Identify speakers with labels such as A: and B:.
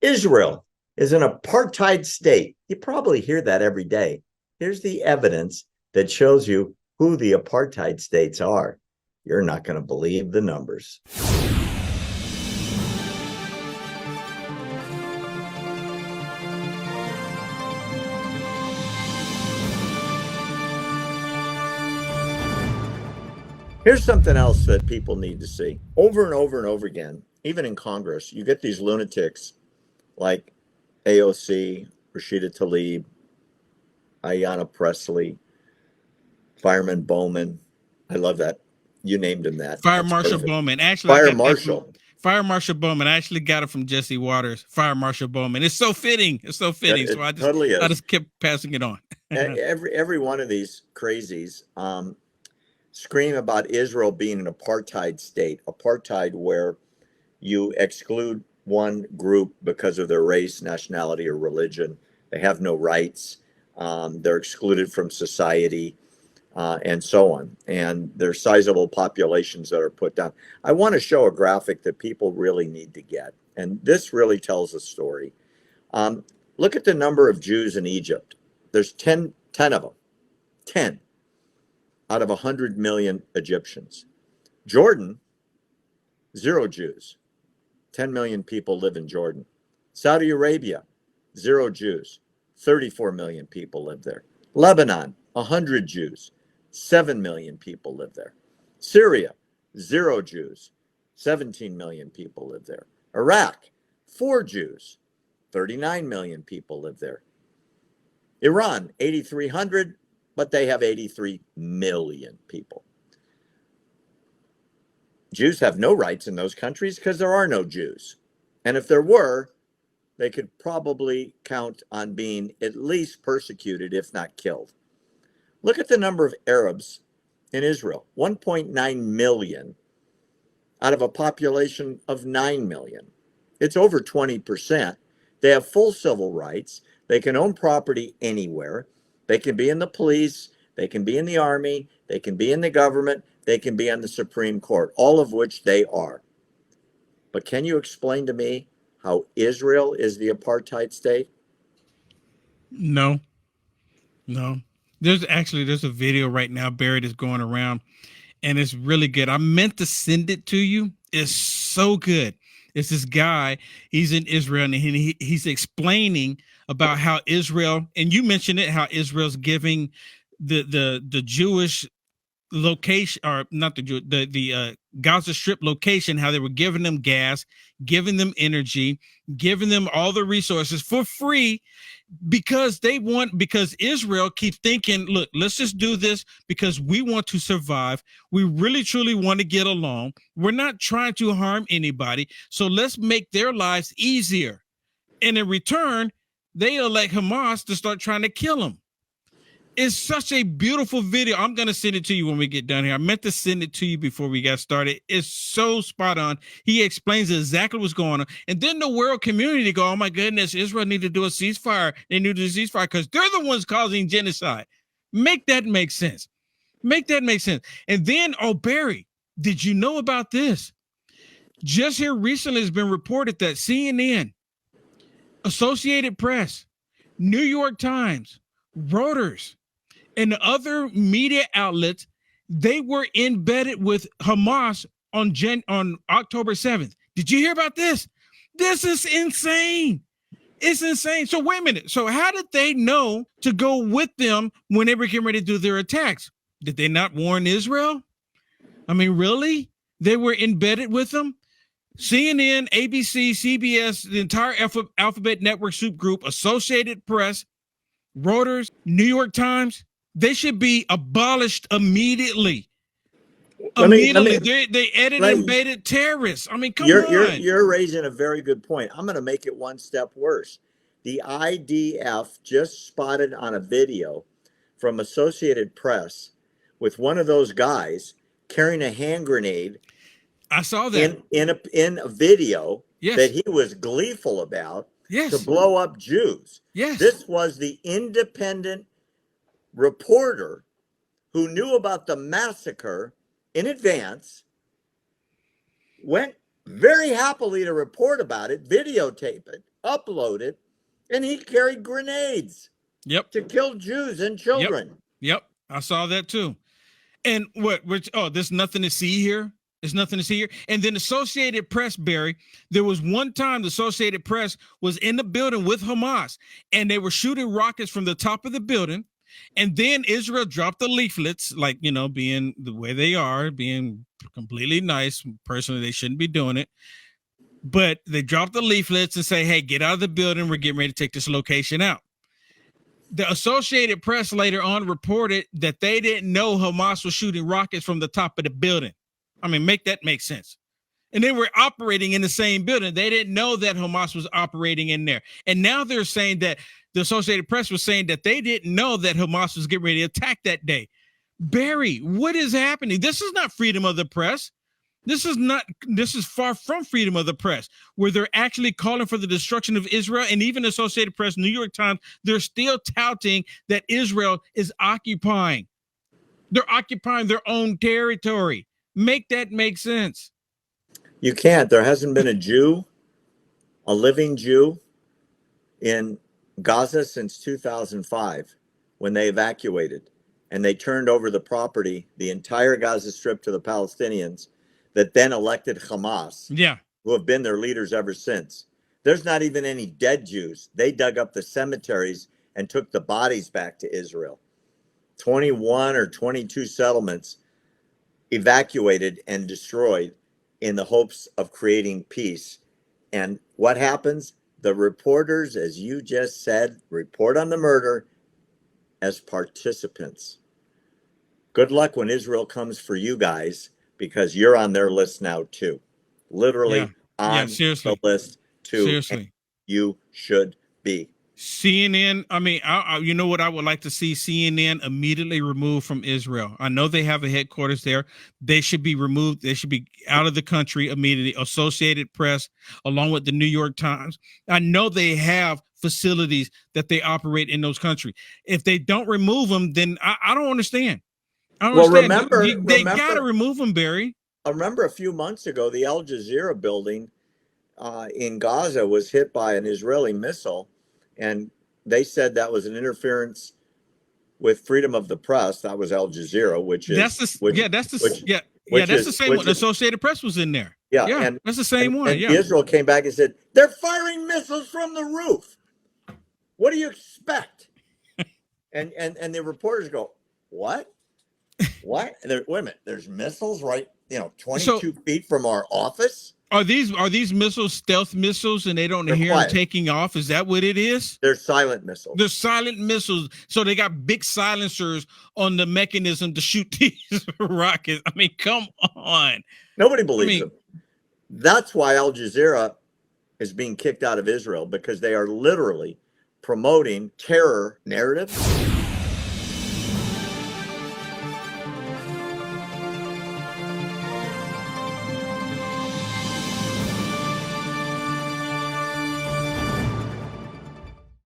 A: Israel is an apartheid state. You probably hear that every day. Here's the evidence that shows you who the apartheid states are. You're not going to believe the numbers. Here's something else that people need to see. Over and over and over again, even in Congress, you get these lunatics like AOC, Rashida Tlaib, Ayanna Pressley, Fireman Bowman. I love that. You named him that.
B: Fire
A: That's
B: Marshal
A: perfect.
B: Bowman. Actually,
A: Fire Marshal.
B: Fire Marshal Bowman. I actually got it from Jesse Waters. Fire Marshal Bowman. It's so fitting. It's so fitting.
A: It
B: so I
A: totally is.
B: just kept passing it on.
A: every one of these crazies scream about Israel being an apartheid state. Apartheid, where you exclude one group because of their race, nationality, or religion. They have no rights. They're excluded from society, and so on. And there's sizable populations that are put down. I want to show a graphic that people really need to get. And this really tells a story. Look at the number of Jews in Egypt. There's 10 of them. 10 out of 100 million Egyptians. Jordan, 0 Jews. 10 million people live in Jordan. Saudi Arabia, 0 Jews. 34 million people live there. Lebanon, 100 Jews. 7 million people live there. Syria, 0 Jews. 17 million people live there. Iraq, 4 Jews. 39 million people live there. Iran, 8,300, but they have 83 million people. Jews have no rights in those countries because there are no Jews. And if there were, they could probably count on being at least persecuted, if not killed. Look at the number of Arabs in Israel, 1.9 million out of a population of 9 million. It's over 20%. They have full civil rights. They can own property anywhere. They can be in the police. They can be in the army. They can be in the government. They can be on the Supreme Court, all of which they are. But can you explain to me how Israel is the apartheid state?
B: No. There's a video right now, Barry, that's going around, and it's really good. I meant to send it to you. It's so good. It's this guy. He's in Israel, and he's explaining about how Israel, and you mentioned it, how Israel's giving the Jewish location, or not the Gaza Strip location, how they were giving them gas, giving them energy, giving them all the resources for free, because Israel keeps thinking, look, let's just do this because we want to survive. We really truly want to get along. We're not trying to harm anybody. So let's make their lives easier. And in return, they elect Hamas to start trying to kill them. It's such a beautiful video. I'm going to send it to you when we get done here. I meant to send it to you before we got started. It's so spot on. He explains exactly what's going on. And then the world community go, oh my goodness, Israel need to do a ceasefire. They need to do a ceasefire because they're the ones causing genocide. Make that make sense. And then, Barry, did you know about this? Just here recently has been reported that CNN, Associated Press, New York Times, Reuters, and other media outlets, they were embedded with Hamas on October 7th. Did you hear about this? This is insane. It's insane. So wait a minute. So how did they know to go with them when they were getting ready to do their attacks? Did they not warn Israel? I mean, really? They were embedded with them? CNN, ABC, CBS, the entire Alphabet Network soup group, Associated Press, Reuters, New York Times, they should be abolished immediately. They embedded terrorists. I mean, come on.
A: You're raising a very good point. I'm going to make it one step worse. The IDF just spotted on a video from Associated Press with one of those guys carrying a hand grenade.
B: I saw that
A: in a video that he was gleeful about.
B: Yes.
A: To blow up Jews.
B: Yes.
A: This was the independent reporter who knew about the massacre in advance, went very happily to report about it, videotape it, uploaded, and he carried grenades
B: Yep.
A: to kill Jews and
B: Yep.
A: children.
B: Yep. I saw that too. And there's nothing to see here. There's nothing to see here. And then Associated Press, Barry, there was one time the Associated Press was in the building with Hamas, and they were shooting rockets from the top of the building. And then Israel dropped the leaflets, like, being the way they are, being completely nice. Personally, they shouldn't be doing it. But they dropped the leaflets and say, hey, get out of the building. We're getting ready to take this location out. The Associated Press later on reported that they didn't know Hamas was shooting rockets from the top of the building. I mean, make sense. And they were operating in the same building. They didn't know that Hamas was operating in there. And now they're saying that the Associated Press was saying that they didn't know that Hamas was getting ready to attack that day. Barry, what is happening? This is not freedom of the press. This is far from freedom of the press, where they're actually calling for the destruction of Israel. And even Associated Press, New York Times, they're still touting that Israel is occupying. They're occupying their own territory. Make that make sense.
A: You can't. There hasn't been a Jew, a living Jew, in Gaza since 2005, when they evacuated and they turned over the property, the entire Gaza Strip, to the Palestinians, that then elected Hamas, who have been their leaders ever since. There's not even any dead Jews. They dug up the cemeteries and took the bodies back to Israel. 21 or 22 settlements evacuated and destroyed in the hopes of creating peace. And what happens? The reporters, as you just said, report on the murder as participants. Good luck when Israel comes for you guys, because you're on their list now too. Literally on the list too.
B: Seriously.
A: You should be.
B: CNN, I mean, you know what I would like to see? CNN immediately removed from Israel. I know they have a headquarters there. They should be removed. They should be out of the country immediately. Associated Press, along with the New York Times. I know they have facilities that they operate in those countries. If they don't remove them, then I don't understand. I don't understand.
A: Remember,
B: they got to remove them, Barry.
A: I remember a few months ago, the Al Jazeera building in Gaza was hit by an Israeli missile. And they said that was an interference with freedom of the press. That was Al Jazeera, that's
B: the same one. The Associated Press was in there.
A: And
B: that's the same one.
A: And Israel came back and said, they're firing missiles from the roof. What do you expect? and the reporters go, what? What? And wait a minute, there's missiles right, 22 feet from our office.
B: Are these missiles stealth missiles and they don't hear them taking off? Is that what it is?
A: They're silent missiles.
B: They're silent missiles. So they got big silencers on the mechanism to shoot these rockets. I mean, come on.
A: Nobody believes them. That's why Al Jazeera is being kicked out of Israel, because they are literally promoting terror narratives